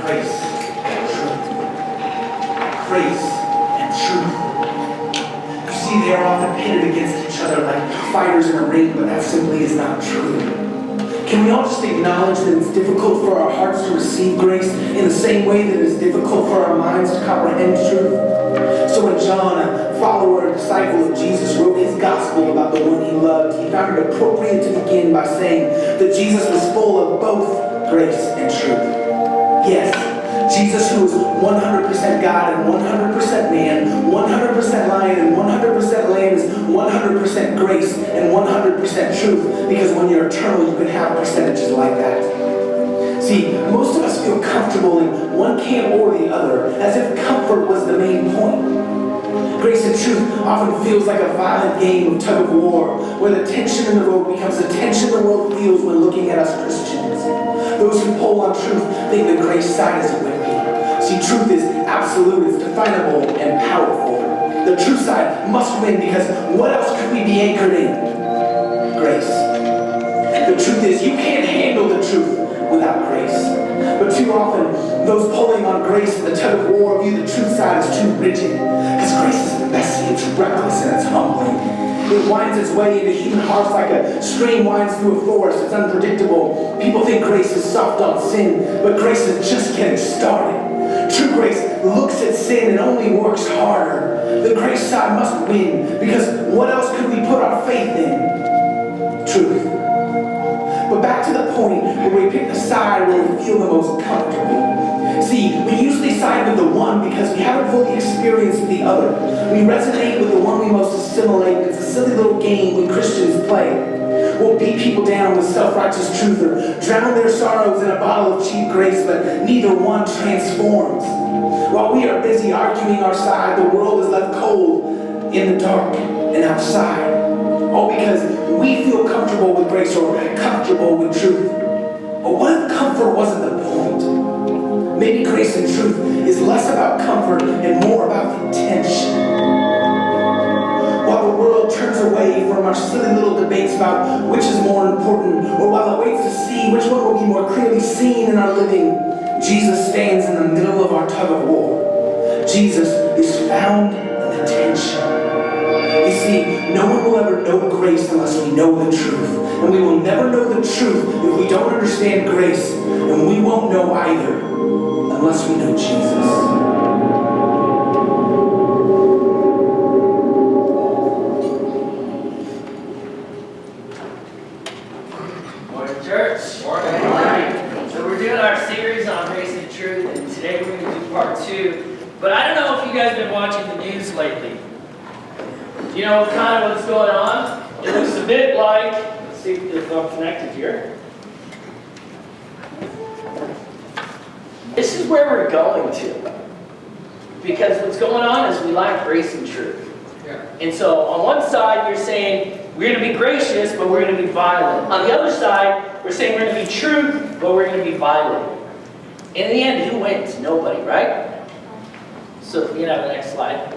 grace and truth. Grace and truth. You see, they are often pitted against each other like fighters in a ring, but that simply is not true. Can we all just acknowledge that it's difficult for our hearts to receive grace in the same way that it is difficult for our minds to comprehend truth? So when John, a follower and disciple of Jesus, wrote his gospel about the one he loved, he found it appropriate to begin by saying that Jesus was full of both grace and truth. Yes, Jesus, who is 100% God and 100% man, 100% lion and 100% lamb, is 100% grace and 100% truth, because when you're eternal, you can have percentages like that. See, most of us feel comfortable in one camp or the other, as if comfort was the main point. Grace and truth often feels like a violent game of tug of war, where the tension in the road becomes the tension the world feels when looking at us Christians. Those who pull on truth think the grace side is wimpy. See, truth is absolute, it's definable and powerful. The truth side must win, because what else could we be anchored in? Grace. The truth is, you can't handle the truth without grace. But too often, those pulling on grace in the tug of war view the truth side as too rigid. Because grace is messy, it's reckless, and it's humbling. It winds its way into human hearts like a stream winds through a forest. It's unpredictable. People think grace is soft on sin, but grace is just getting started. True grace looks at sin and only works harder. The grace side must win, because what else could we put our faith in? Truth. But back to the point where we pick the side where we feel the most comfortable. See, we usually side with the one because we haven't fully experienced the other. We resonate with the one we most assimilate. It's a silly little game we Christians play. We'll beat people down with self-righteous truth or drown their sorrows in a bottle of cheap grace, but neither one transforms. While we are busy arguing our side, the world is left cold in the dark and outside. All because we feel comfortable with grace or comfortable with truth. But what if comfort wasn't the point? Maybe grace and truth is less about comfort and more about intention. While the world turns away from our silly little debates about which is more important, or while it waits to see which one will be more clearly seen in our living, Jesus stands in the middle of our tug of war. Jesus is found in the tension. You see, no one will ever know grace unless we know the truth. And we will never know the truth if we don't understand grace. And we won't know either unless we know Jesus. Morning, church. Morning. So we're doing our series on grace and truth, and today we're going to do part 2. But I don't know if you guys have been watching the news lately. Do you know kind of what's going on? It looks a bit like, let's see if I'm connected here. This is where we're going to. Because what's going on is we lack grace and truth. Yeah. And so on one side, you're saying we're going to be gracious, but we're going to be violent. On the other side, we're saying we're going to be truth, but we're going to be violent. In the end, who wins? Nobody, right? So if we can have the next slide.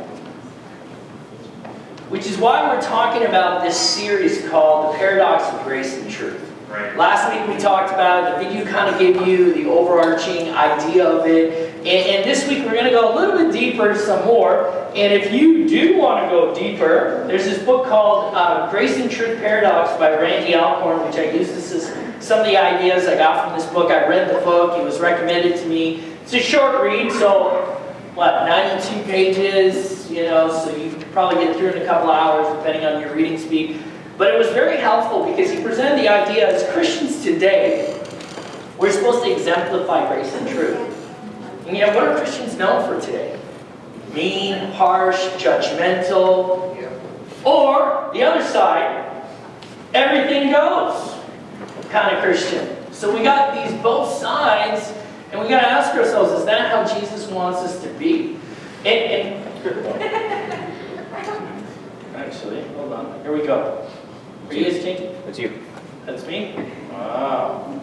Which is why we're talking about this series called The Paradox of Grace and Truth. Right. Last week we talked about it. The video kind of gave you the overarching idea of it. And this week we're going to go a little bit deeper some more. And if you do want to go deeper, there's this book called Grace and Truth Paradox by Randy Alcorn, which I used this as some of the ideas I got from this book. I read the book. It was recommended to me. It's a short read, so 92 pages, so you could probably get through in a couple of hours depending on your reading speed. But it was very helpful because he presented the idea as Christians today, we're supposed to exemplify grace and truth. And yet, what are Christians known for today? Mean, harsh, judgmental. Or, the other side, everything goes kind of Christian. So we got these both sides, and we got to ask ourselves, is that how Jesus wants us to be? Actually, hold on. Here we go. Are you guys changing? That's you. That's me? Wow.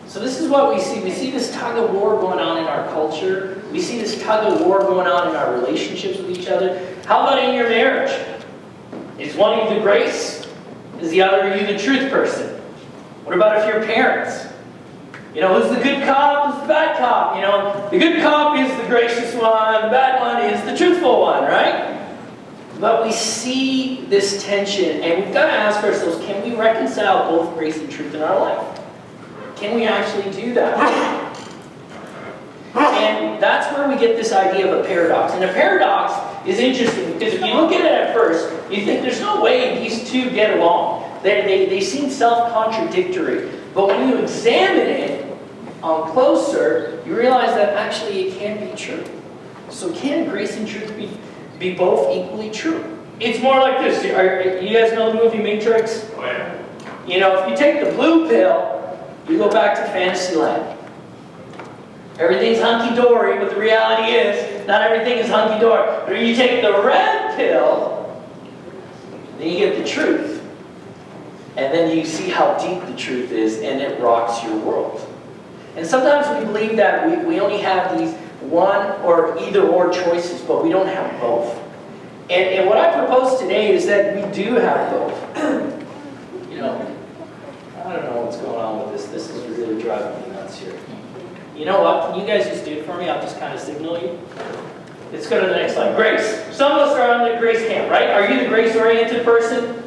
So this is what we see. We see this tug of war going on in our culture. We see this tug of war going on in our relationships with each other. How about in your marriage? Is one of you the grace? Is the other of you the truth person? What about if you're parents? You know, who's the good cop, who's the bad cop? You know, the good cop is the gracious one, the bad one is the truthful one, right? But we see this tension, and we've got to ask ourselves, can we reconcile both grace and truth in our life? Can we actually do that? And that's where we get this idea of a paradox. And a paradox is interesting, because if you look at it at first, you think there's no way these two get along. They seem self-contradictory. But when you examine it closer, you realize that actually it can be true. So can grace and truth be both equally true? It's more like this. You guys know the movie Matrix? Oh, yeah. You know, if you take the blue pill, you go back to Fantasyland. Everything's hunky-dory, but the reality is, not everything is hunky-dory. But if you take the red pill, then you get the truth. And then you see how deep the truth is, and it rocks your world. And sometimes we believe that we only have these one or either-or choices, but we don't have both. And what I propose today is that we do have both. You know, I don't know what's going on with this. This is really driving me nuts here. You know what? Can you guys just do it for me? I'll just kind of signal you. Let's go to the next slide. Grace. Some of us are on the grace camp, right? Are you the grace-oriented person?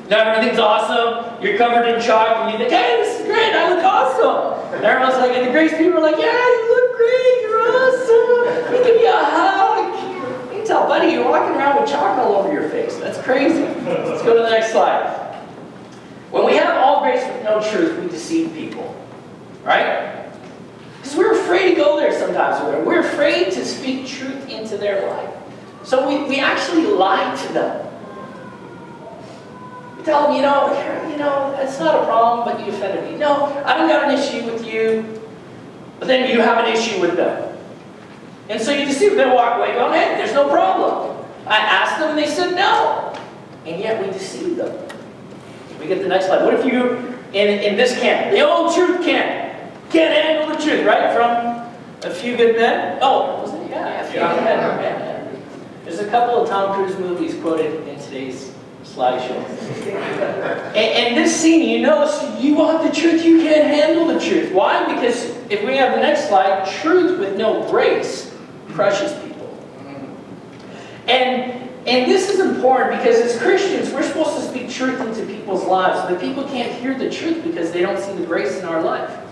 Now everything's awesome. You're covered in chalk, and you think, hey, this is great. I look awesome. And everyone's like, and the grace people are like, yeah, you look great. You're awesome. Let me give you a hug. You can tell, buddy, you're walking around with chalk all over your face. That's crazy. Let's go to the next slide. When we have all grace with no truth, we deceive people, right? Because we're afraid to go there sometimes. We're afraid to speak truth into their life. So we actually lie to them. We tell them, you know, it's not a problem, but you offended me. No, I don't got an issue with you. But then you have an issue with them. And so you deceive them, walk away going, hey, there's no problem. I asked them and they said no. And yet we deceive them. We get the next slide. What if you, in this camp, the old truth camp, can't handle the truth, right? From A Few Good Men. Oh, was it? Yeah, A Few Good Men. Yeah. There's a couple of Tom Cruise movies quoted in today's slideshow. And this scene, you notice you want the truth, you can't handle the truth. Why? Because if we have the next slide, truth with no grace crushes people. And this is important because as Christians, we're supposed to speak truth into people's lives so that people can't hear the truth because they don't see the grace in our life.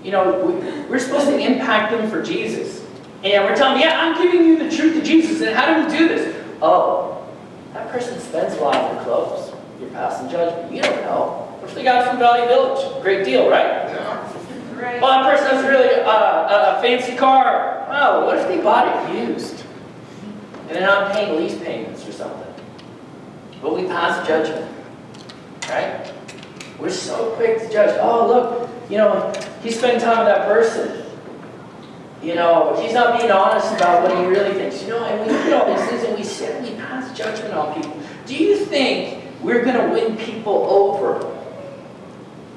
You know, we're supposed to impact them for Jesus. And we're telling them, yeah, I'm giving you the truth of Jesus. And how do we do this? Oh, that person spends a lot on their clothes. You're passing judgment. You don't know. What if they got it from Valley Village? Great deal, right? Yeah. Right. Well, that person has really a fancy car. Oh, what if they bought it used? And then I'm paying lease payments or something. But we pass judgment. Right? We're so quick to judge. Oh, look, you know, he's spending time with that person. You know, he's not being honest about what he really thinks. You know, and we look at all these things and we sit and we pass judgment on people. Do you think we're going to win people over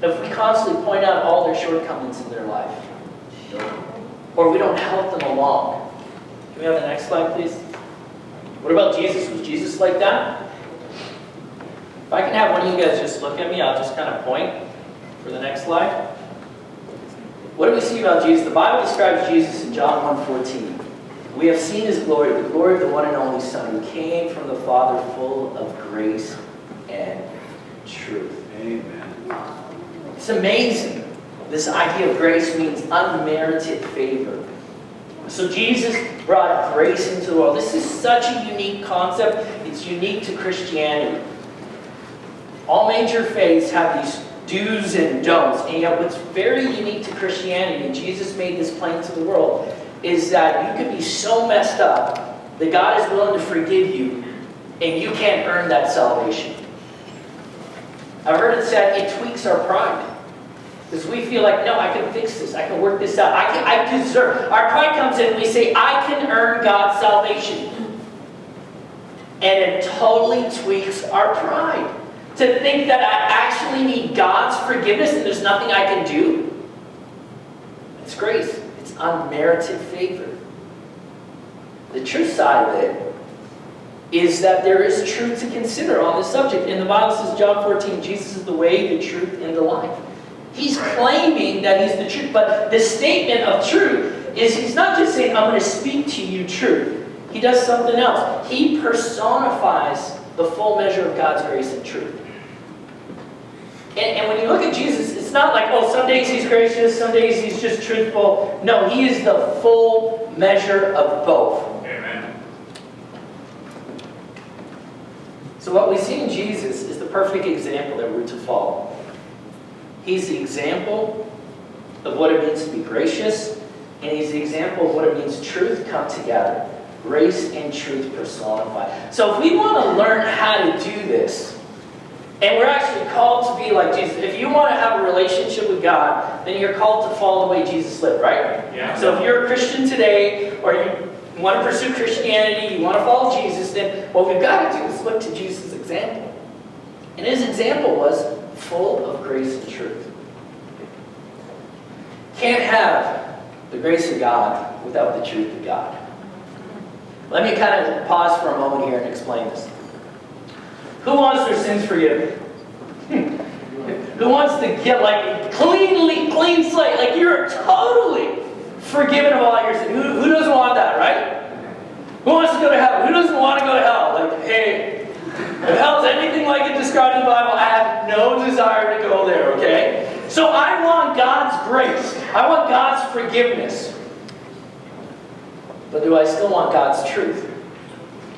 if we constantly point out all their shortcomings in their life? Or we don't help them along? Can we have the next slide, please? What about Jesus? Was Jesus like that? If I can have one of you guys just look at me, I'll just kind of point for the next slide. What do we see about Jesus? The Bible describes Jesus in John 1:14. We have seen his glory, the glory of the one and only Son, who came from the Father full of grace and truth. Amen. It's amazing. This idea of grace means unmerited favor. So Jesus brought grace into the world. This is such a unique concept. It's unique to Christianity. All major faiths have these do's and don'ts, and yet what's very unique to Christianity, and Jesus made this plain to the world, is that you could be so messed up that God is willing to forgive you, and you can't earn that salvation. I've heard it said it tweaks our pride. Because we feel like, no, I can fix this. I can work this out. I deserve. Our pride comes in and we say, I can earn God's salvation. And it totally tweaks our pride. To think that I actually need God's forgiveness and there's nothing I can do. It's grace. It's unmerited favor. The true side of it is that there is truth to consider on this subject. And the Bible says, John 14, Jesus is the way, the truth, and the life. He's claiming that he's the truth, but the statement of truth is he's not just saying, I'm going to speak to you truth. He does something else. He personifies the full measure of God's grace and truth. And when you look at Jesus, it's not like, oh, some days he's gracious, some days he's just truthful. No, he is the full measure of both. Amen. So what we see in Jesus is the perfect example that we're to follow. He's the example of what it means to be gracious, and he's the example of what it means truth come together. Grace and truth personified. So if we want to learn how to do this, and we're actually called to be like Jesus. If you want to have a relationship with God, then you're called to follow the way Jesus lived, right? Yeah. So if you're a Christian today, or you want to pursue Christianity, you want to follow Jesus, then what we've got to do is look to Jesus' example. And his example was full of grace and truth. Can't have the grace of God without the truth of God. Let me kind of pause for a moment here and explain this. Who wants their sins forgiven? Who wants to get like clean slate? Like you're totally forgiven of all your sins. Who doesn't want that, right? Who wants to go to hell? Who doesn't want to go to hell? Like, hey, if hell's anything like it described in the Bible, I have no desire to go there, okay? So I want God's grace. I want God's forgiveness. But do I still want God's truth?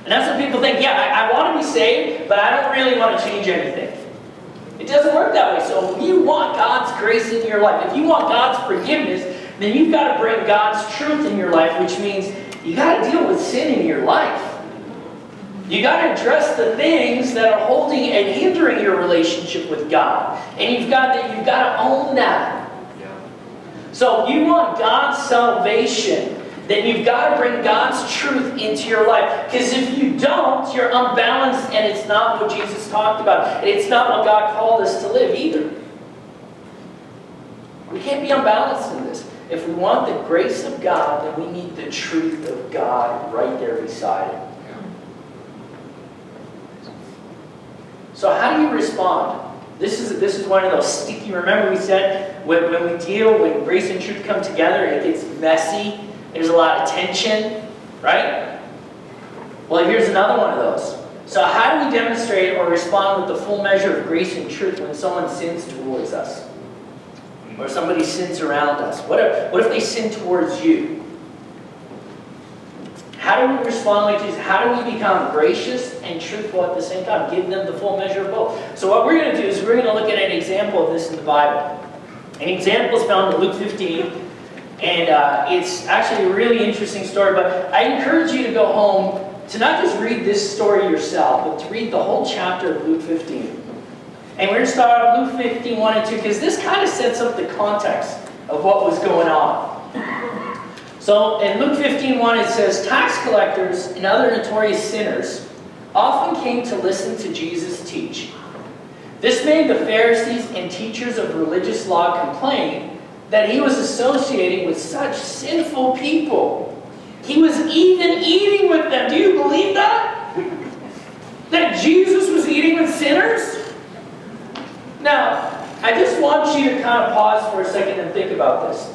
And that's what people think, yeah, I want to be saved, but I don't really want to change anything. It doesn't work that way. So if you want God's grace in your life, if you want God's forgiveness, then you've got to bring God's truth in your life, which means you got to deal with sin in your life. You got to address the things that are holding and hindering your relationship with God. And you've got to own that. So if you want God's salvation, then you've got to bring God's truth into your life. Because if you don't, you're unbalanced, and it's not what Jesus talked about. And it's not what God called us to live either. We can't be unbalanced in this. If we want the grace of God, then we need the truth of God right there beside it. So how do you respond? This is one of those sticky, remember we said, when grace and truth come together, it gets messy. There's a lot of tension, right? Well, here's another one of those. So how do we demonstrate or respond with the full measure of grace and truth when someone sins towards us? Or somebody sins around us? What if they sin towards you? How do we respond like Jesus? How do we become gracious and truthful at the same time? Give them the full measure of both. So what we're going to do is we're going to look at an example of this in the Bible. An example is found in Luke 15. And it's actually a really interesting story, but I encourage you to go home to not just read this story yourself, but to read the whole chapter of Luke 15. And we're going to start off Luke 15, 1 and 2, because this kind of sets up the context of what was going on. So in Luke 15, 1, it says, tax collectors and other notorious sinners often came to listen to Jesus teach. This made the Pharisees and teachers of religious law complain that he was associating with such sinful people. He was even eating with them. Do you believe that? That Jesus was eating with sinners? Now, I just want you to kind of pause for a second and think about this.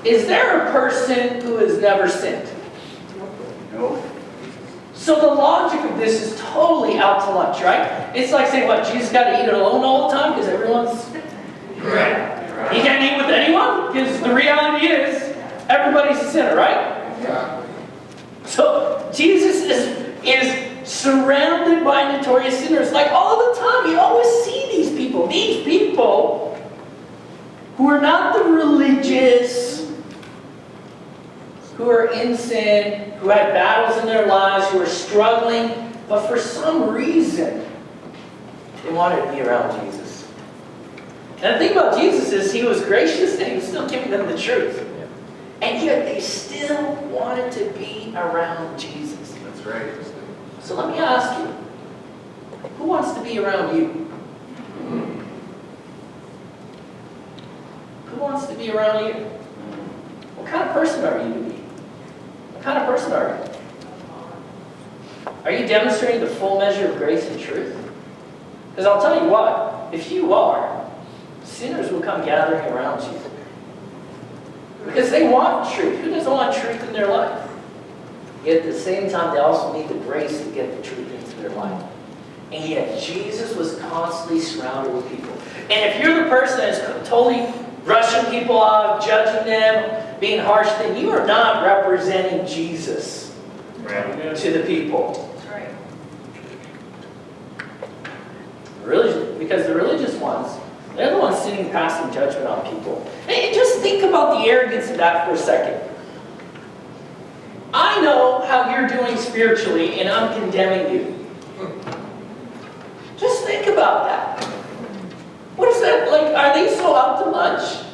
Is there a person who has never sinned? No. So the logic of this is totally out to lunch, right? It's like saying, what, Jesus got to eat alone all the time because everyone's... Right. He can't eat with anyone because the reality is everybody's a sinner, right? Yeah. So Jesus is surrounded by notorious sinners like all the time. You always see these people who are not the religious, who are in sin, who had battles in their lives, who are struggling, but for some reason they wanted to be around Jesus. And the thing about Jesus is he was gracious and he was still giving them the truth. And yet they still wanted to be around Jesus. That's right. So let me ask you, who wants to be around you? Who wants to be around you? What kind of person are you to be? What kind of person are you? Are you demonstrating the full measure of grace and truth? Because I'll tell you what, if you are, sinners will come gathering around you. Because they want truth. Who doesn't want truth in their life? Yet at the same time, they also need the grace to get the truth into their life. And yet, Jesus was constantly surrounded with people. And if you're the person that's totally brushing people off, judging them, being harsh, then you are not representing Jesus to the people. That's right. Because the religious ones, they're the ones sitting passing judgment on people. And just think about the arrogance of that for a second. I know how you're doing spiritually, and I'm condemning you. Just think about that. What is that like? Are they so out to lunch?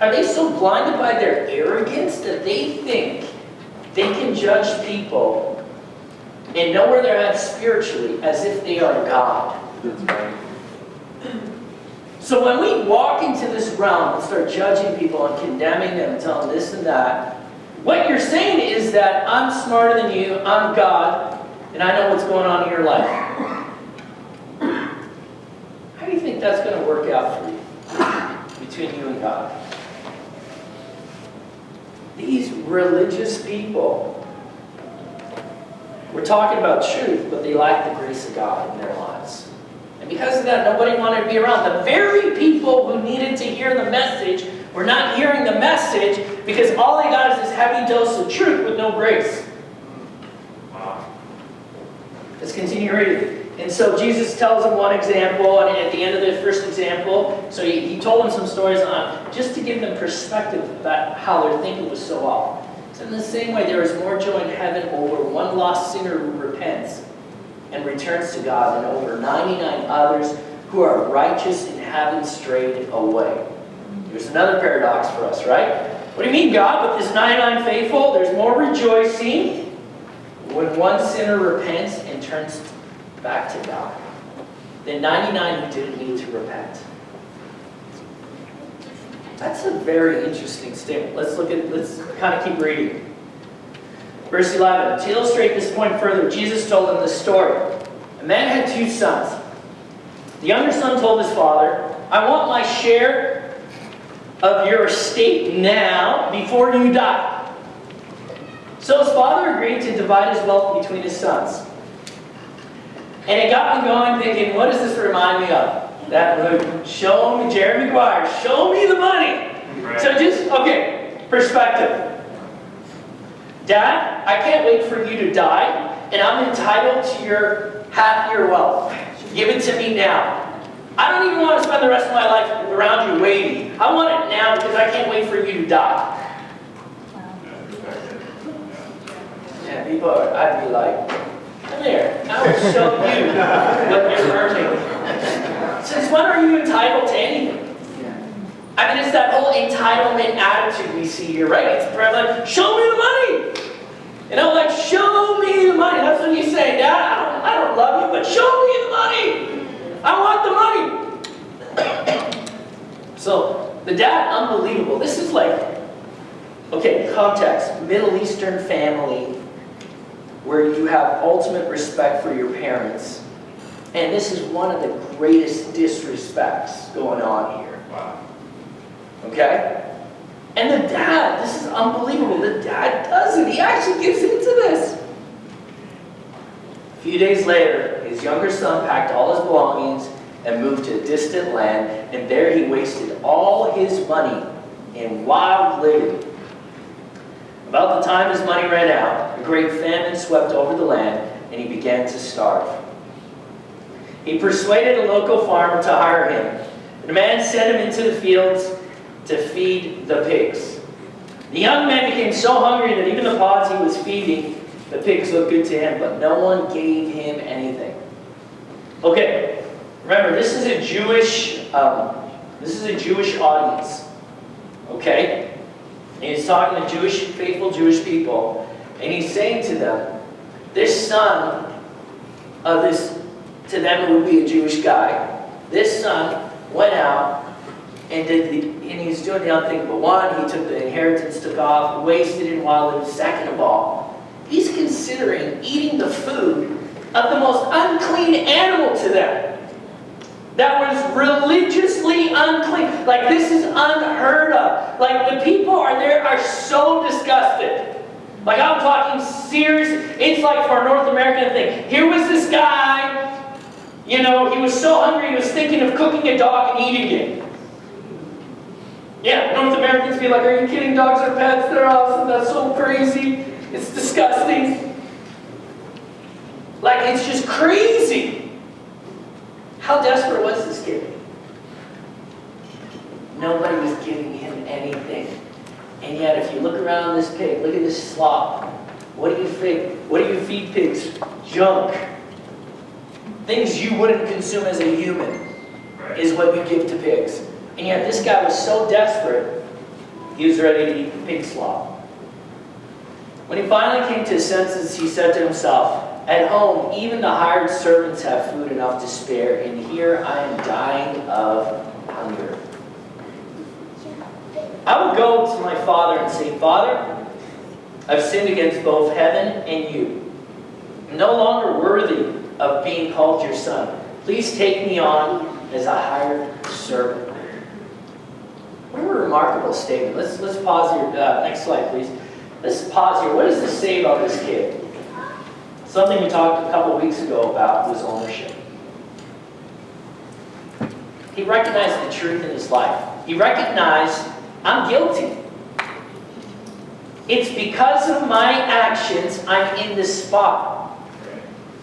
Are they so blinded by their arrogance that they think they can judge people and know where they're at spiritually as if they are God? That's right. So when we walk into this realm and start judging people and condemning them and telling them this and that, what you're saying is that I'm smarter than you, I'm God, and I know what's going on in your life. How do you think that's going to work out for you, between you and God? These religious people, we're talking about truth, but they lack the grace of God in their lives. And because of that, nobody wanted to be around. The very people who needed to hear the message were not hearing the message because all they got is this heavy dose of truth with no grace. Wow. Let's continue reading. And so Jesus tells them one example, and at the end of the first example, so he told them some stories on just to give them perspective about how their thinking was so off. So in the same way, there is more joy in heaven over one lost sinner who repents and returns to God than over 99 others who are righteous and haven't strayed away. There's another paradox for us, right? What do you mean, God? With this 99 faithful, there's more rejoicing when one sinner repents and turns back to God than 99 who didn't need to repent. That's a very interesting statement. Let's kind of keep reading. Verse 11. To illustrate this point further, Jesus told them this story. A man had 2 sons. The younger son told his father, I want my share of your estate now before you die. So his father agreed to divide his wealth between his sons. And it got me going thinking, what does this remind me of? That movie, show me, Jerry Maguire, show me the money. Right. So just, okay, perspective. Dad, I can't wait for you to die, and I'm entitled to your half your wealth. Give it to me now. I don't even want to spend the rest of my life around you waiting. I want it now because I can't wait for you to die. Yeah, people, I'd be like, come here, I will show you what you're earning. Since when are you entitled to anything? I mean, it's that whole entitlement attitude we see here, right? It's like, show me the money! You know, like, show me the money. That's what you say, Dad, I don't love you, but show me the money! I want the money! So, the dad, unbelievable. This is like, okay, context, Middle Eastern family, where you have ultimate respect for your parents. And this is one of the greatest disrespects going on here. Wow. Okay? And the dad, this is unbelievable. The dad does it. He actually gives into this. A few days later, his younger son packed all his belongings and moved to a distant land, and there he wasted all his money in wild living. About the time his money ran out, a great famine swept over the land, and he began to starve. He persuaded a local farmer to hire him. The man sent him into the fields to feed the pigs. The young man became so hungry that even the pods he was feeding, the pigs looked good to him, but no one gave him anything. Okay, remember, this is a Jewish audience. Okay? And he's talking to faithful Jewish people, and he's saying to them, this son of this, to them it would be a Jewish guy, this son went out and he's doing the unthinkable. One, he took the inheritance, took off, wasted in wild living. Second of all, he's considering eating the food of the most unclean animal to them. That was religiously unclean. Like, this is unheard of. Like, the people are so disgusted. Like, I'm talking serious. It's like for a North American thing. Here was this guy, he was so hungry he was thinking of cooking a dog and eating it. Yeah, North Americans be like, are you kidding? Dogs are pets. They're awesome. That's so crazy. It's disgusting. Like, it's just crazy. How desperate was this kid? Nobody was giving him anything. And yet, if you look around this pig, look at this slop. What do you feed pigs? Junk. Things you wouldn't consume as a human is what you give to pigs. And yet, this guy was so desperate, he was ready to eat the pig slop. When he finally came to his senses, he said to himself, at home, even the hired servants have food enough to spare, and here I am dying of hunger. I would go to my father and say, Father, I've sinned against both heaven and you. I'm no longer worthy of being called your son. Please take me on as a hired servant. What a remarkable statement. Let's pause here. Next slide, please. Let's pause here. What does this say about this kid? Something we talked a couple weeks ago about was ownership. He recognized the truth in his life. He recognized, I'm guilty. It's because of my actions I'm in this spot.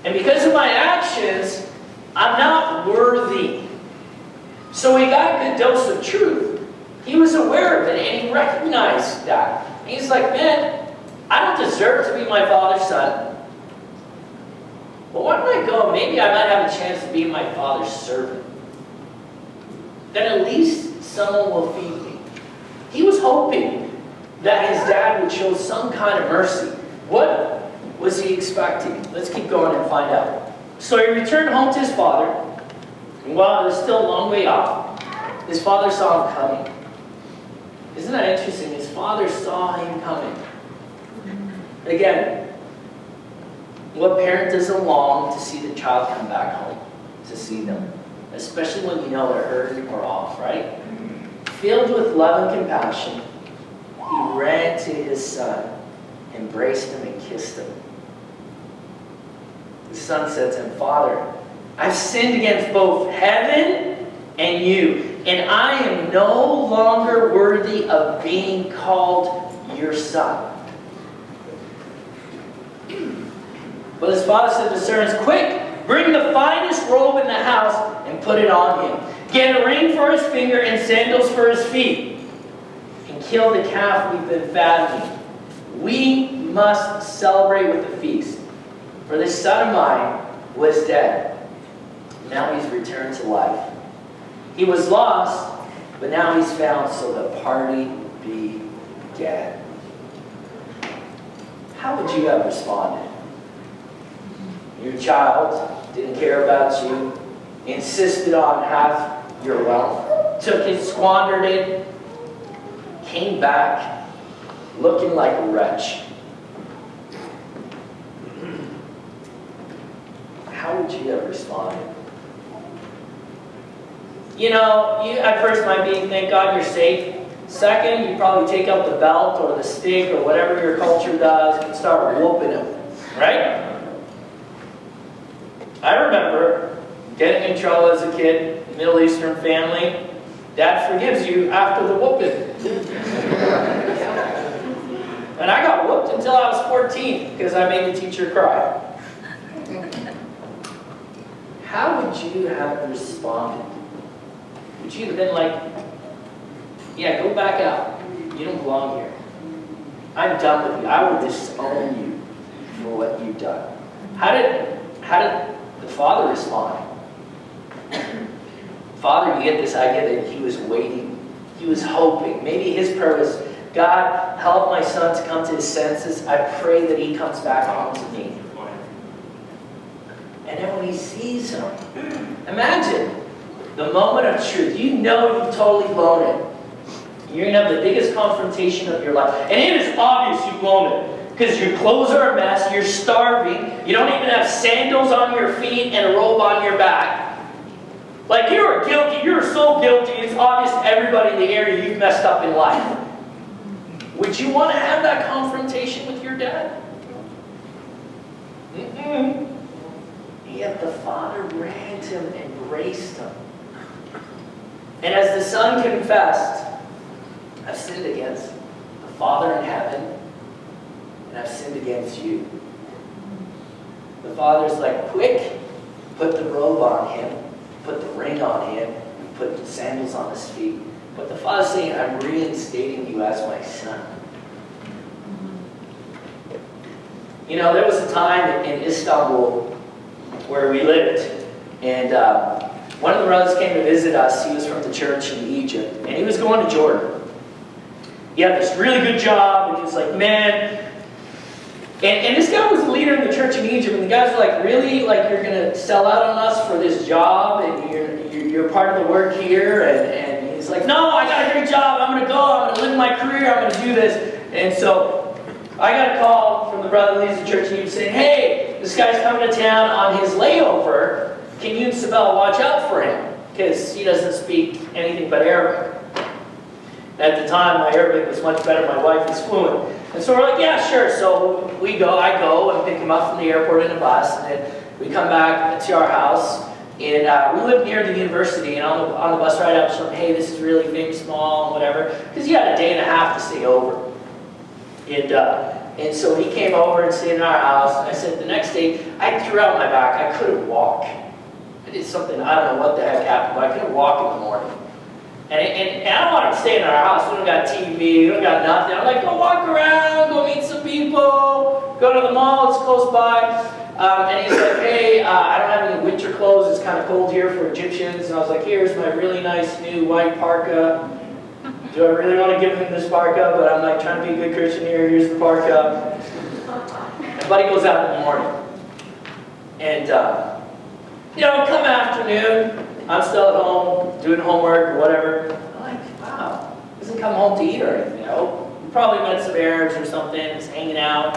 And because of my actions, I'm not worthy. So he got a good dose of truth. He was aware of it and he recognized that. And he's like, man, I don't deserve to be my father's son. But why don't I go? Maybe I might have a chance to be my father's servant. Then at least someone will feed me. He was hoping that his dad would show some kind of mercy. What was he expecting? Let's keep going and find out. So he returned home to his father. And while it was still a long way off, his father saw him coming. Isn't that interesting? His father saw him coming. Again, what parent doesn't long to see the child come back home, to see them? Especially when you know they're hurting or off, right? Filled with love and compassion, he ran to his son, embraced him, and kissed him. The son said to him, Father, I've sinned against both heaven and you, and I am no longer worthy of being called your son. But his father said to the servants, quick, bring the finest robe in the house and put it on him. Get a ring for his finger and sandals for his feet. And kill the calf we've been fattening. We must celebrate with the feast. For this son of mine was dead. Now he's returned to life. He was lost, but now he's found, so the party began. How would you have responded? Your child didn't care about you, insisted on half your wealth, took it, squandered it, came back looking like a wretch. How would you have responded? You at first might be, thank God you're safe. Second, you probably take out the belt or the stick or whatever your culture does and start whooping him, right? I remember getting in trouble as a kid, Middle Eastern family. Dad forgives you after the whooping. And I got whooped until I was 14 because I made the teacher cry. How would you have responded? Would you have been like, yeah, go back out. You don't belong here. I'm done with you. I will disown you for what you've done. How did the father respond? Father, you get this idea that he was waiting. He was hoping. Maybe his prayer was, God, help my son to come to his senses. I pray that he comes back home to me. And then when he sees him, imagine the moment of truth. You know you've totally blown it. You're going to have the biggest confrontation of your life. And it is obvious you've blown it. because your clothes are a mess, you're starving, you don't even have sandals on your feet and a robe on your back. Like, you are guilty, you're so guilty, it's obvious to everybody in the area you've messed up in life. Would you want to have that confrontation with your dad? Mm-mm. Yet the father ran to him and embraced him. And as the son confessed, I've sinned against the Father in heaven, and I've sinned against you. The father's like, quick, put the robe on him, put the ring on him, put the sandals on his feet. But the father's saying, I'm reinstating you as my son. You know, there was a time in Istanbul where we lived, and one of the brothers came to visit us. He was from the church in Egypt, and he was going to Jordan. He had this really good job, and he was like, man. And this guy was the leader in the church in Egypt, and the guys were like, really? Like, you're going to sell out on us for this job, and you're part of the work here? And he's like, no, I got a great job. I'm going to go. I'm going to live my career. I'm going to do this. And so I got a call from the brother who leads the church in Egypt saying, hey, this guy's coming to town on his layover. Can you and Sibel watch out for him? Because he doesn't speak anything but Arabic. At the time, my Arabic was much better. My wife is fluent. And so we're like, yeah, sure. So I go and pick him up from the airport in a bus, and then we come back to our house. And we lived near the university, and on the bus ride up, so hey, this is really famous mall and whatever. Because he had a day and a half to stay over. And so he came over and stayed in our house. And I said the next day, I threw out my back. I couldn't walk. I did something, I don't know what the heck happened, but I couldn't walk in the morning. And I don't want him staying in our house. We don't got TV, we don't got nothing. I'm like, go walk around, go meet some people, go to the mall, it's close by. And he's like, hey, I don't have any winter clothes. It's kind of cold here for Egyptians. And I was like, here's my really nice new white parka. Do I really want to give him this parka? But I'm like trying to be a good Christian here. Here's the parka. And buddy goes out in the morning. And, you know, come afternoon, I'm still at home, doing homework or whatever. I'm like, wow, he doesn't come home to eat or anything. You know, he probably met some Arabs or something, just hanging out.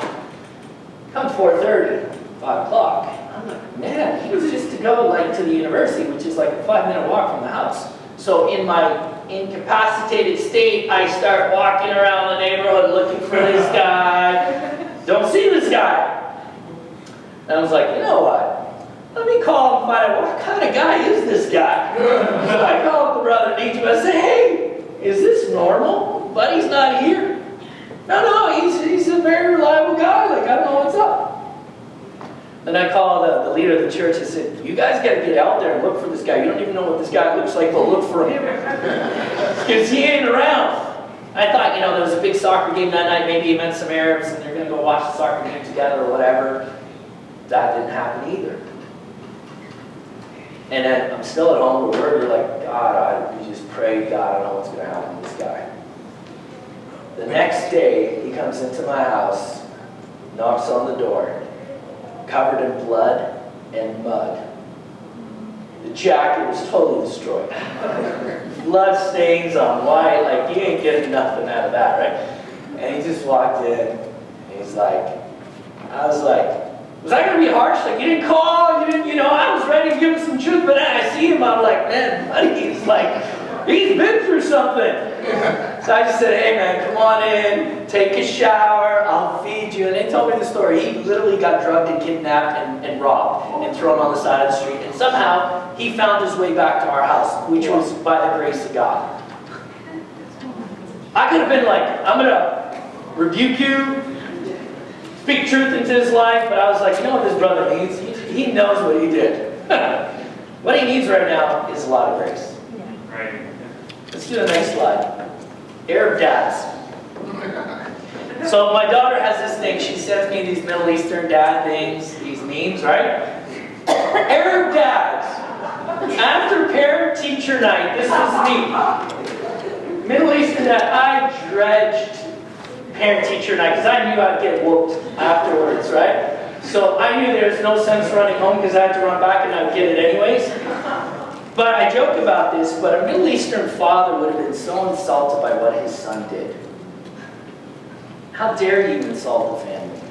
Come 4:30, 5 o'clock. I'm like, man, he was just to go like to the university, which is like a 5-minute walk from the house. So in my incapacitated state, I start walking around the neighborhood looking for this guy. Don't see this guy. And I was like, you know what? Let me call and find out what kind of guy is this guy. So I call up the brother in Egypt. I say, hey, is this normal? Buddy's not here. No, he's a very reliable guy. Like, I don't know what's up. Then I called the leader of the church and said, you guys got to get out there and look for this guy. You don't even know what this guy looks like, but look for him. Because he ain't around. I thought, you know, there was a big soccer game that night. Maybe he met some Arabs and they're going to go watch the soccer game together or whatever. That didn't happen either. And then I'm still at home, we're like, God, we just pray, God, I don't know what's going to happen to this guy. The next day, he comes into my house, knocks on the door, covered in blood and mud. The jacket was totally destroyed. Blood stains on white, like you ain't getting nothing out of that, right? And he just walked in, and he's like, I was like, was I going to be harsh? Like, you didn't call, you know, I was ready to give him some truth, but then I see him, I'm like, man, buddy, he's like, he's been through something. So I just said, hey man, come on in, take a shower, I'll feed you. And they told me the story. He literally got drugged and kidnapped and robbed and thrown on the side of the street. And somehow he found his way back to our house, which was by the grace of God. I could have been like, I'm going to rebuke you, speak truth into his life, but I was like, you know what this brother needs? He knows what he did. What he needs right now is a lot of grace. Right. Let's do the next slide. Arab dads. So my daughter has this thing. She sends me these Middle Eastern dad things, these memes, right? Arab dads. After parent-teacher night, this was me. Middle Eastern dad, I dredged parent-teacher night because I knew I'd get whooped afterwards, right? So I knew there was no sense running home because I had to run back and I would get it anyways. But I joke about this, but a Middle Eastern father would have been so insulted by what his son did. How dare you insult the family?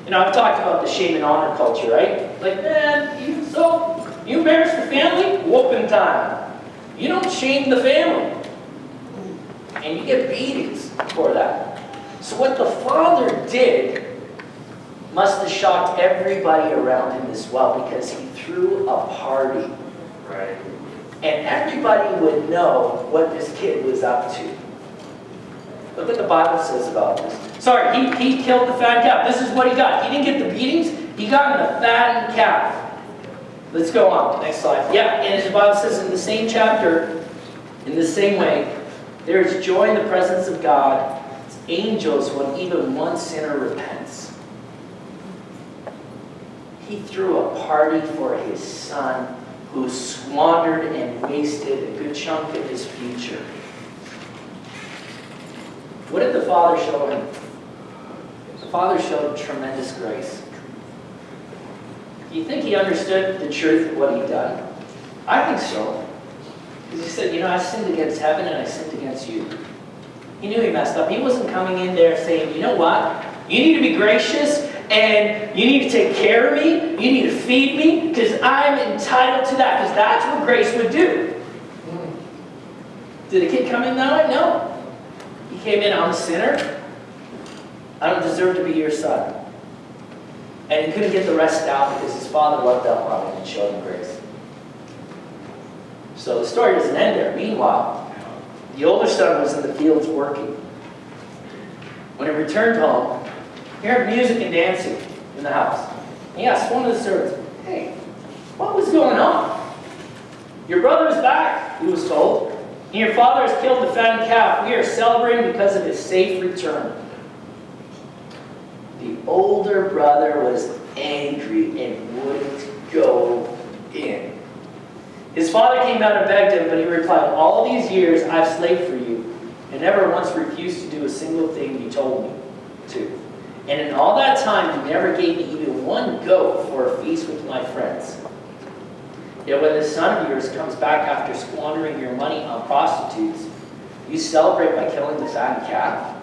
You know, I've talked about the shame and honor culture, right? Like, man, you embarrass the family? Whooping time. You don't shame the family. And you get beatings for that. So what the father did must have shocked everybody around him as well, because he threw a party. Right. And everybody would know what this kid was up to. Look what the Bible says about this. Sorry, he killed the fattened calf. This is what he got. He didn't get the beatings. He got the fattened calf. Let's go on. Next slide. Yeah, and the Bible says in the same chapter, in the same way, there is joy in the presence of God. It's angels when even one sinner repents. He threw a party for his son who squandered and wasted a good chunk of his future. What did the Father show him? The Father showed tremendous grace. Do you think he understood the truth of what he'd done? I think so. Because he said, you know, I sinned against heaven and I sinned against you. He knew he messed up. He wasn't coming in there saying, you know what? You need to be gracious and you need to take care of me. You need to feed me because I'm entitled to that, because that's what grace would do. Did the kid come in that way? No. He came in, I'm a sinner. I don't deserve to be your son. And he couldn't get the rest out because his father loved up on him and showed him grace. So the story doesn't end there. Meanwhile, the older son was in the fields working. When he returned home, he heard music and dancing in the house. He asked one of the servants, hey, what was going on? Your brother is back, he was told. And your father has killed the fattened calf. We are celebrating because of his safe return. The older brother was angry and wouldn't go in. His father came out and begged him, but he replied, all these years I've slaved for you and never once refused to do a single thing you told me to. And in all that time, you never gave me even one goat for a feast with my friends. Yet when this son of yours comes back after squandering your money on prostitutes, you celebrate by killing the fattened calf?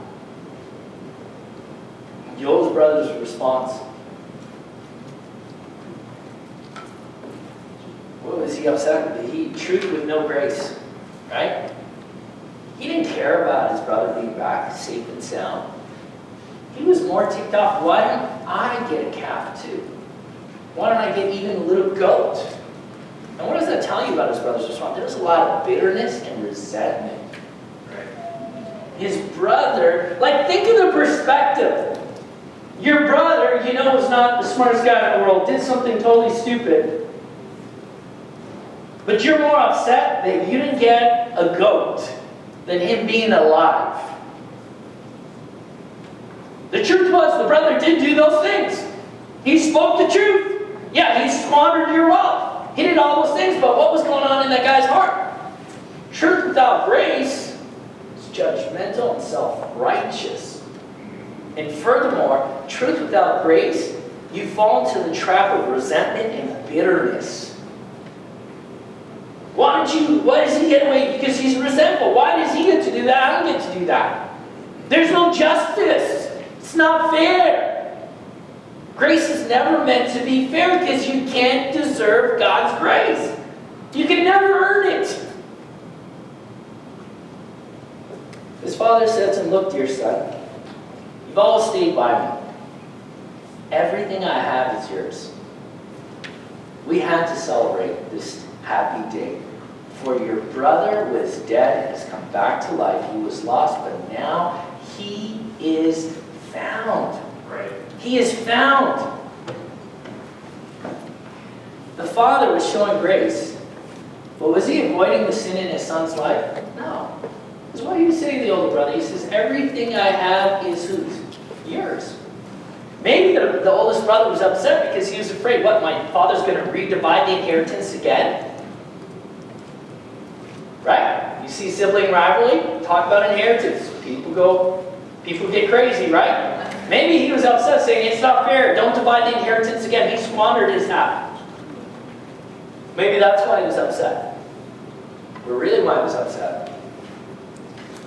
The oldest brother's response. What was he upset with? Truth with no grace, right? He didn't care about his brother being back safe and sound. He was more ticked off. Why don't I get a calf too? Why don't I get even a little goat? And what does that tell you about his brother's response? There was a lot of bitterness and resentment. His brother, like, think of the perspective. Your brother, you know, was not the smartest guy in the world, did something totally stupid. But you're more upset that you didn't get a goat than him being alive. The truth was, the brother did do those things. He spoke the truth. Yeah, he squandered your wealth. He did all those things, but what was going on in that guy's heart? Truth without grace is judgmental and self-righteous. And furthermore, truth without grace, you fall into the trap of resentment and bitterness. Why does he get away? Because he's resentful. Why does he get to do that? I don't get to do that. There's no justice. It's not fair. Grace is never meant to be fair because you can't deserve God's grace. You can never earn it. His father said to him, look, dear son, you've always stayed by me. Everything I have is yours. We had to celebrate this happy day. For your brother was dead and has come back to life. He was lost, but now he is found. Right. He is found. The father was showing grace. But was he avoiding the sin in his son's life? No. That's what he was saying to the older brother. He says, everything I have is whose? Yours. Maybe the oldest brother was upset because he was afraid, what, my father's going to redivide the inheritance again? Right? You see sibling rivalry, talk about inheritance. People get crazy, right? Maybe he was upset saying, it's not fair, don't divide the inheritance again. He squandered his half. Maybe that's why he was upset. But really why he was upset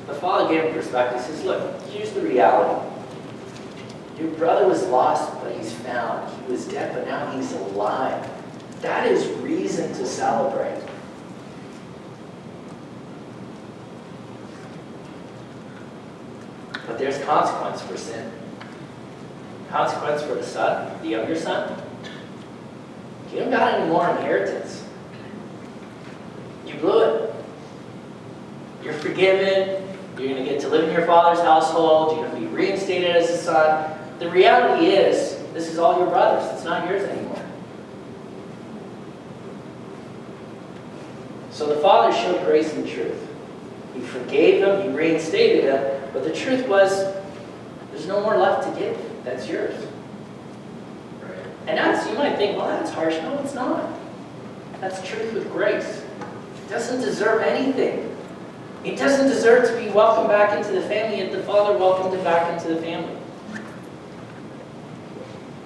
The Father gave him perspective. He says, look, here's the reality. Your brother was lost, but he's found. He was dead, but now he's alive. That is reason to celebrate. But there's consequence for sin. Consequence for the son, the younger son. You don't got any more inheritance. You blew it. You're forgiven. You're going to get to live in your father's household. You're going to be reinstated as a son. The reality is, this is all your brother's. It's not yours anymore. So the father showed grace and truth. He forgave him. He reinstated him. But the truth was, there's no more left to give. That's yours. And that's, you might think, well, that's harsh. No, it's not. That's truth with grace. It doesn't deserve anything. It doesn't deserve to be welcomed back into the family, yet the Father welcomed it back into the family.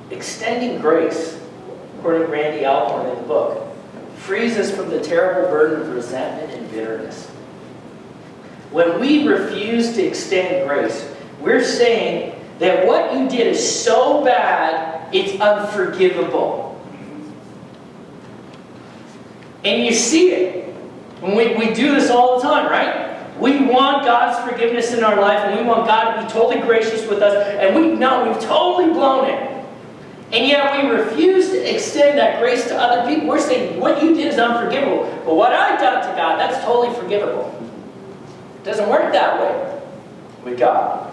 Extending grace, according to Randy Alcorn in the book, frees us from the terrible burden of resentment and bitterness. When we refuse to extend grace, we're saying that what you did is so bad, it's unforgivable. And you see it. And we do this all the time, right? We want God's forgiveness in our life, and we want God to be totally gracious with us, and we know we've totally blown it. And yet we refuse to extend that grace to other people. We're saying, what you did is unforgivable. But what I've done to God, that's totally forgivable. It doesn't work that way with God.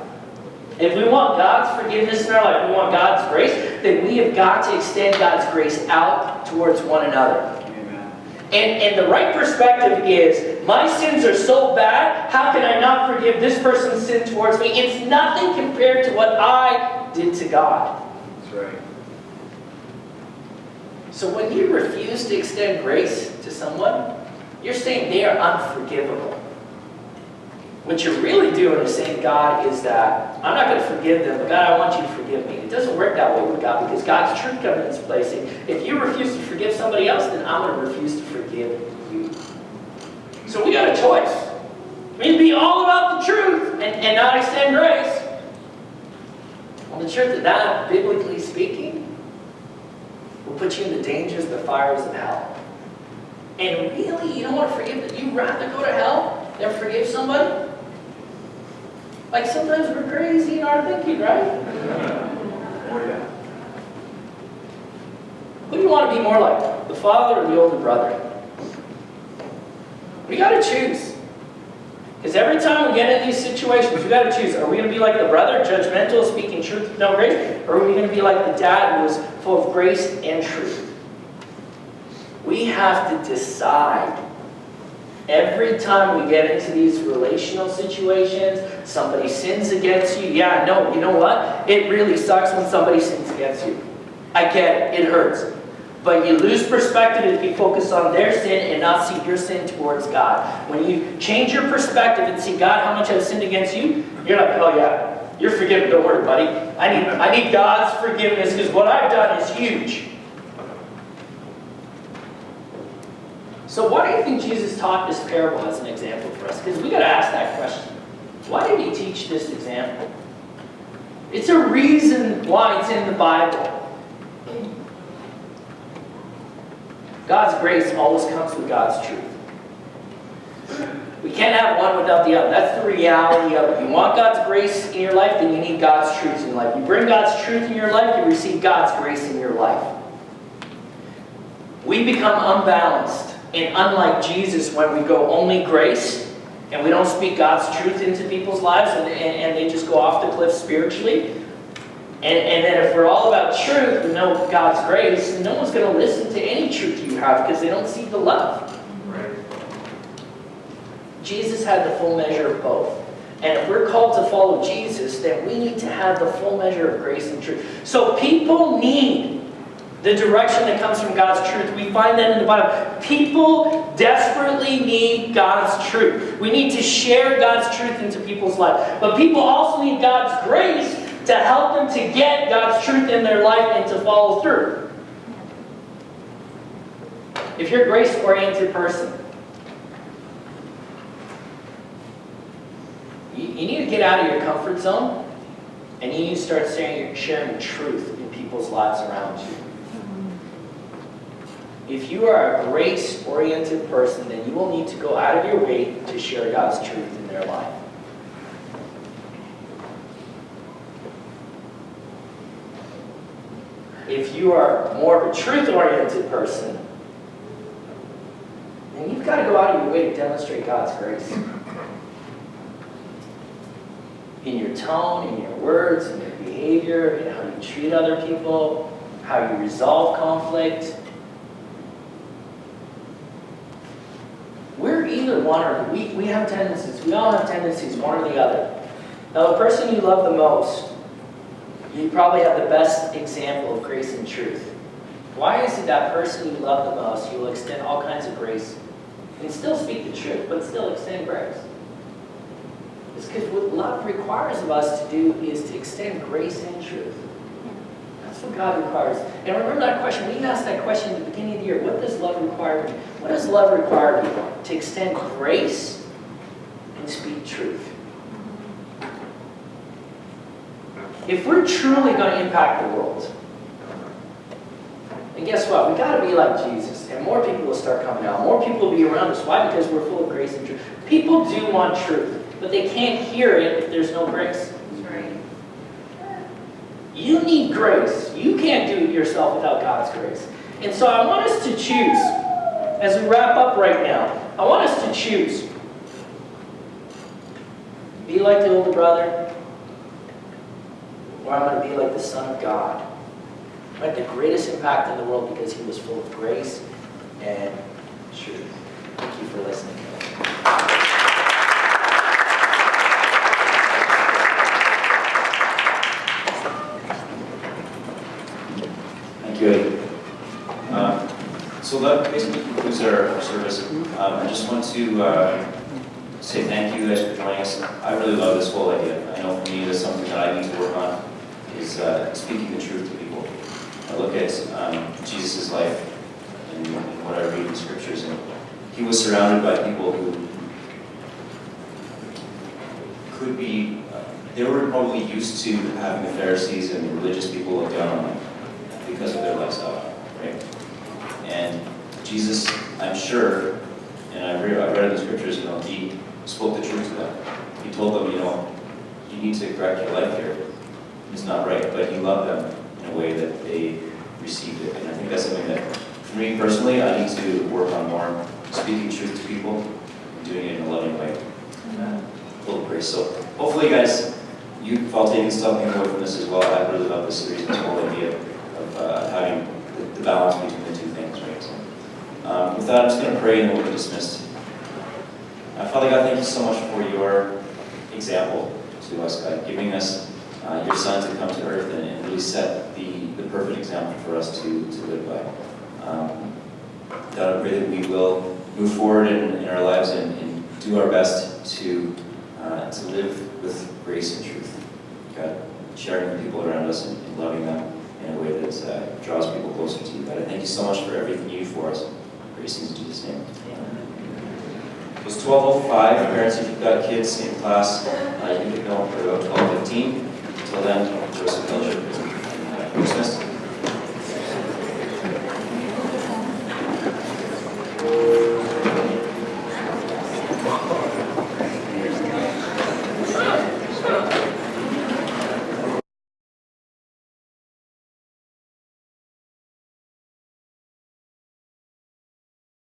If we want God's forgiveness in our life, we want God's grace, then we have got to extend God's grace out towards one another. Amen. And the right perspective is, my sins are so bad, how can I not forgive this person's sin towards me? It's nothing compared to what I did to God. That's right. So when you refuse to extend grace to someone, you're saying they are unforgivable. What you're really doing is saying, God, is that I'm not going to forgive them, but God, I want you to forgive me. It doesn't work that way with God, because God's truth comes in its place. If you refuse to forgive somebody else, then I'm going to refuse to forgive you. So we got a choice. We need to be all about the truth and not extend grace. Well, the truth of that, biblically speaking, will put you in the dangers, the fires of hell. And really, you don't want to forgive them. You'd rather go to hell than forgive somebody? Like, sometimes we're crazy in our thinking, right? Oh, yeah. Who do you want to be more like? The father or the older brother? We got to choose. Because every time we get in these situations, we got to choose. Are we going to be like the brother, judgmental, speaking truth with no grace? Or are we going to be like the dad who was full of grace and truth? We have to decide. Every time we get into these relational situations, somebody sins against you. Yeah, no, you know what? It really sucks when somebody sins against you. I get it, it hurts. But you lose perspective if you focus on their sin and not see your sin towards God. When you change your perspective and see, God, how much I've sinned against you, you're like, oh yeah, you're forgiven, don't worry, buddy. I need God's forgiveness, because what I've done is huge. So why do you think Jesus taught this parable as an example for us? Because we got to ask that question. Why did he teach this example? It's a reason why it's in the Bible. God's grace always comes with God's truth. We can't have one without the other. That's the reality of it. You want God's grace in your life, then you need God's truth in your life. You bring God's truth in your life, you receive God's grace in your life. We become unbalanced and unlike Jesus when we go only grace and we don't speak God's truth into people's lives and they just go off the cliff spiritually. And then if we're all about truth and no God's grace, then no one's going to listen to any truth you have because they don't see the love. Right. Jesus had the full measure of both. And if we're called to follow Jesus, then we need to have the full measure of grace and truth. So people need the direction that comes from God's truth. We find that in the Bible. People desperately need God's truth. We need to share God's truth into people's lives. But people also need God's grace to help them to get God's truth in their life and to follow through. If you're a grace-oriented person, You need to get out of your comfort zone, and you need to start sharing truth in people's lives around you. If you are a grace-oriented person, then you will need to go out of your way to share God's truth in their life. If you are more of a truth-oriented person, then you've got to go out of your way to demonstrate God's grace. In your tone, in your words, in your behavior, in how you treat other people, how you resolve conflict. We're either one or we have tendencies. We all have tendencies, one or the other. Now, the person you love the most, you probably have the best example of grace and truth. Why is it that person you love the most, you will extend all kinds of grace and still speak the truth, but still extend grace? It's because what love requires of us to do is to extend grace and truth. That's what God requires. And remember that question. We asked that question at the beginning of the year. What does love require me? What does love require me? To extend grace and speak truth. If we're truly going to impact the world, and guess what? We've got to be like Jesus. And more people will start coming out. More people will be around us. Why? Because we're full of grace and truth. People do want truth, but they can't hear it if there's no grace. That's right. You need grace. You can't do it yourself without God's grace. And so I want us to choose, as we wrap up right now, I want us to choose. Be like the older brother, or I'm going to be like the Son of God. Right? The greatest impact in the world because he was full of grace and truth. Thank you for listening. Thank you, Eddie. So that basically concludes our service. I just want to say thank you guys for joining us. I really love this whole idea. I know for me that's something that I need to work on, is speaking the truth to people. I look at Jesus' life and what I read in scriptures, and he was surrounded by people who could be, they were probably used to having the Pharisees and the religious people look down on them because of their lifestyle, right? And Jesus, I'm sure, and I read in the scriptures, he spoke the truth to them. He told them, you need to correct your life here. It's not right, but he loved them in a way that they received it. And I think that's something that, for me personally, I need to work on more, speaking truth to people and doing it in a loving way. Full of grace. So hopefully, guys, you've all taken something away from this as well. I really love this series, this whole idea of having the balance between the two things, right? So, with that, I'm just going to pray and then we'll be dismissed. Father God, thank you so much for your example to us, God, giving us your Son to come to earth and really set the perfect example for us to live by. God, I pray that we will move forward in our lives and do our best to live with grace and truth. God, sharing with people around us and loving them in a way that draws people closer to you. God, I thank you so much for everything you do for us. Praise in Jesus' name. It was 12:05. Parents, if you've got kids in class, you can pick them up for about 12:15. Until then, Joseph Fellowship is dismissed.